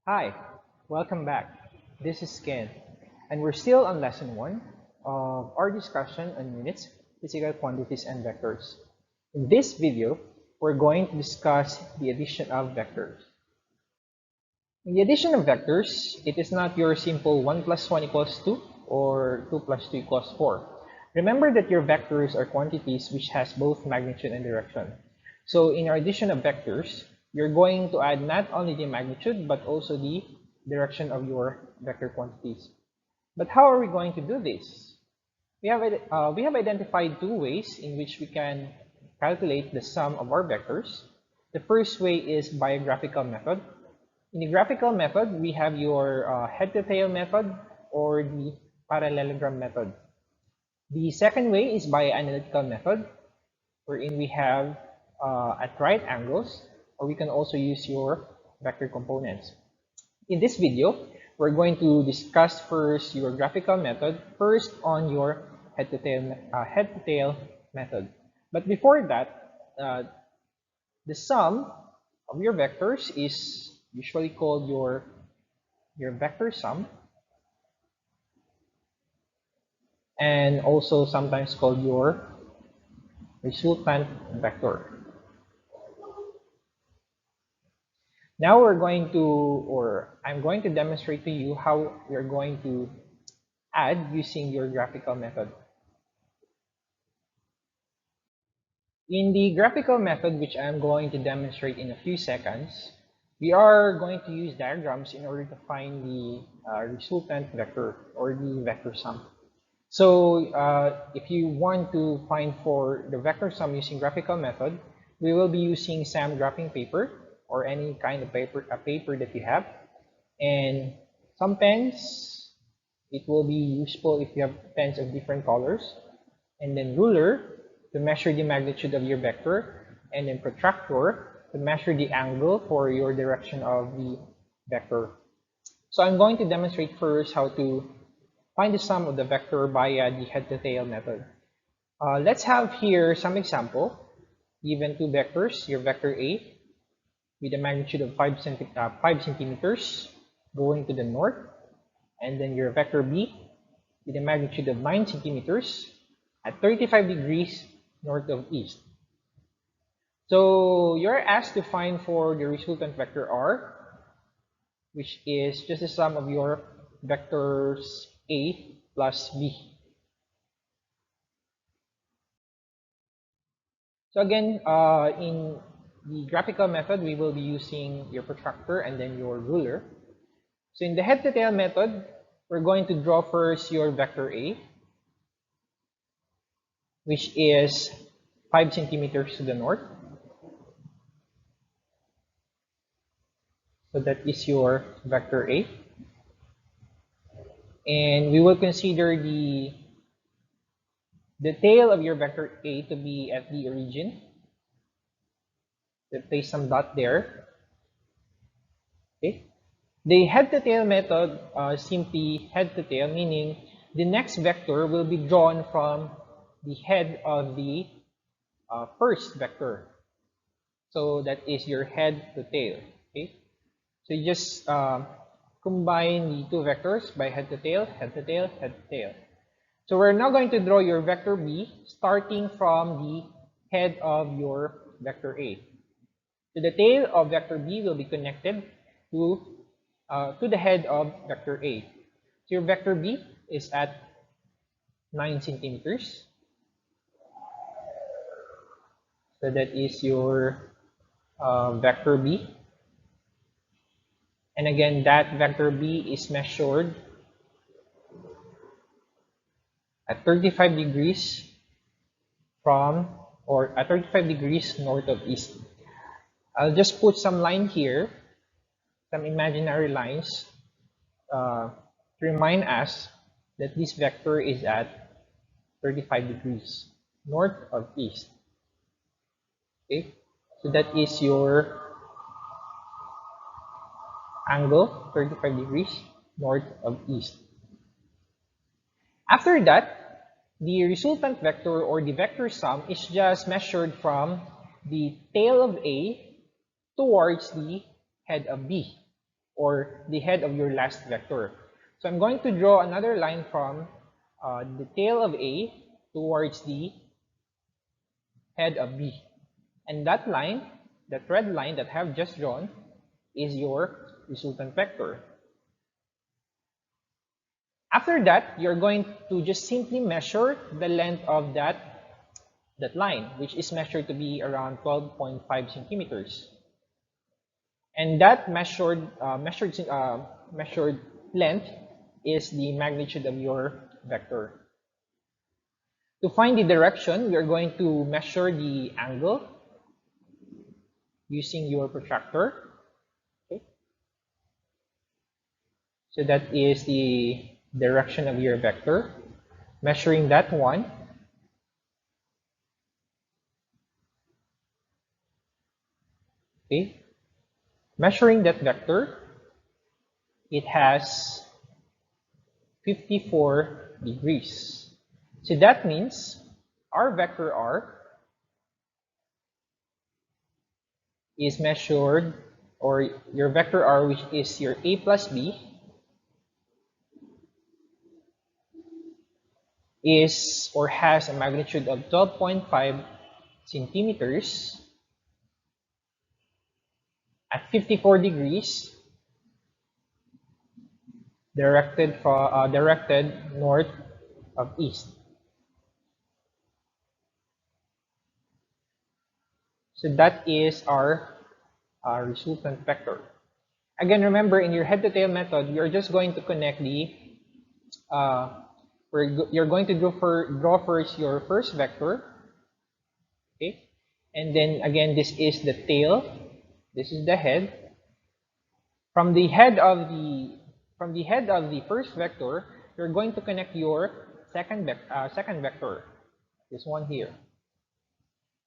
Hi, welcome back. This is Ken, and we're still on lesson 1 of our discussion on units, physical quantities, and vectors. In this video, we're going to discuss the addition of vectors. In the addition of vectors, it is not your simple 1 plus 1 equals 2 or 2 plus 2 equals 4. Remember that your vectors are quantities which has both magnitude and direction. So in our addition of vectors, you're going to add not only the magnitude but also the direction of your vector quantities. But how are we going to do this? We have identified two ways in which we can calculate the sum of our vectors. The first way is by a graphical method. In the graphical method, we have your head-to-tail method or the parallelogram method. The second way is by analytical method, wherein we have at right angles, or we can also use your vector components. In this video, we're going to discuss first your graphical method, first on your head-to-tail method. But before that, the sum of your vectors is usually called your vector sum, and also sometimes called your resultant vector. Now we're going to, or I'm going to demonstrate to you how we're going to add using your graphical method. In the graphical method, which I'm going to demonstrate in a few seconds, we are going to use diagrams in order to find the resultant vector or the vector sum. So if you want to find for the vector sum using graphical method, we will be using some graphing paper or any kind of paper that you have, and some pens. It will be useful if you have pens of different colors, and then ruler to measure the magnitude of your vector, and then protractor to measure the angle for your direction of the vector. So I'm going to demonstrate first how to find the sum of the vector via the head-to-tail method. Let's have here some example. Given two vectors, your vector A with a magnitude of 5 centimeters going to the north, and then your vector B with a magnitude of 9 centimeters at 35 degrees north of east. So you're asked to find for the resultant vector R, which is just the sum of your vectors A plus B. So again, in the graphical method, we will be using your protractor and then your ruler. So in the head-to-tail method, we're going to draw first your vector A, which is 5 centimeters to the north. So that is your vector A. And we will consider the tail of your vector A to be at the origin. So place some dot there. Okay. The head-to-tail method, simply head-to-tail, meaning the next vector will be drawn from the head of the first vector. So that is your head to tail. Okay. So you just combine the two vectors by head to tail, head to tail, head to tail. So we're now going to draw your vector B starting from the head of your vector A. So the tail of vector B will be connected to the head of vector A. So your vector B is at 9 centimeters. So that is your vector B. And again, that vector B is measured at 35 degrees from, or at 35 degrees north of east. I'll just put some line here, some imaginary lines, to remind us that this vector is at 35 degrees north of east. Okay, so that is your angle, 35 degrees north of east. After that, the resultant vector or the vector sum is just measured from the tail of A towards the head of B, or the head of your last vector. So I'm going to draw another line from the tail of A towards the head of B. And that line, that red line that I have just drawn, is your resultant vector. After that, you're going to just simply measure the length of that line, which is measured to be around 12.5 centimeters. And that measured length is the magnitude of your vector. To find the direction, we are going to measure the angle using your protractor. Okay. So that is the direction of your vector. Measuring that one. Okay. Measuring that vector, it has 54 degrees. So that means our vector R is measured, or your vector R, which is your A plus B, is or has a magnitude of 12.5 centimeters at 54 degrees directed north of east. So that is our resultant vector. Again, remember, in your head-to-tail method, you're just going to connect the you're going to draw first your first vector, okay, and then again this is the tail, this is the head. From the head of the first vector, you're going to connect your second vector, this one here.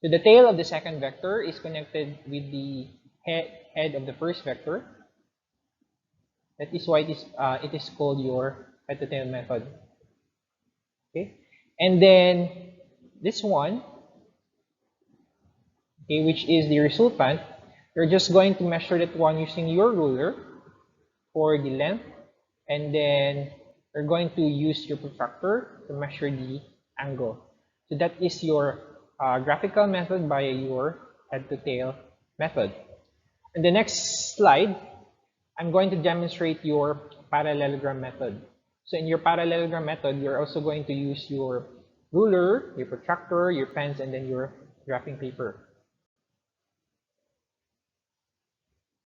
So the tail of the second vector is connected with the head of the first vector. That is why it is called your head-to-tail method. Okay, and then this one, okay, which is the resultant, you're just going to measure that one using your ruler for the length, and then you're going to use your protractor to measure the angle. So that is your graphical method by your head-to-tail method. In the next slide, I'm going to demonstrate your parallelogram method. So in your parallelogram method, you're also going to use your ruler, your protractor, your pens, and then your graphing paper.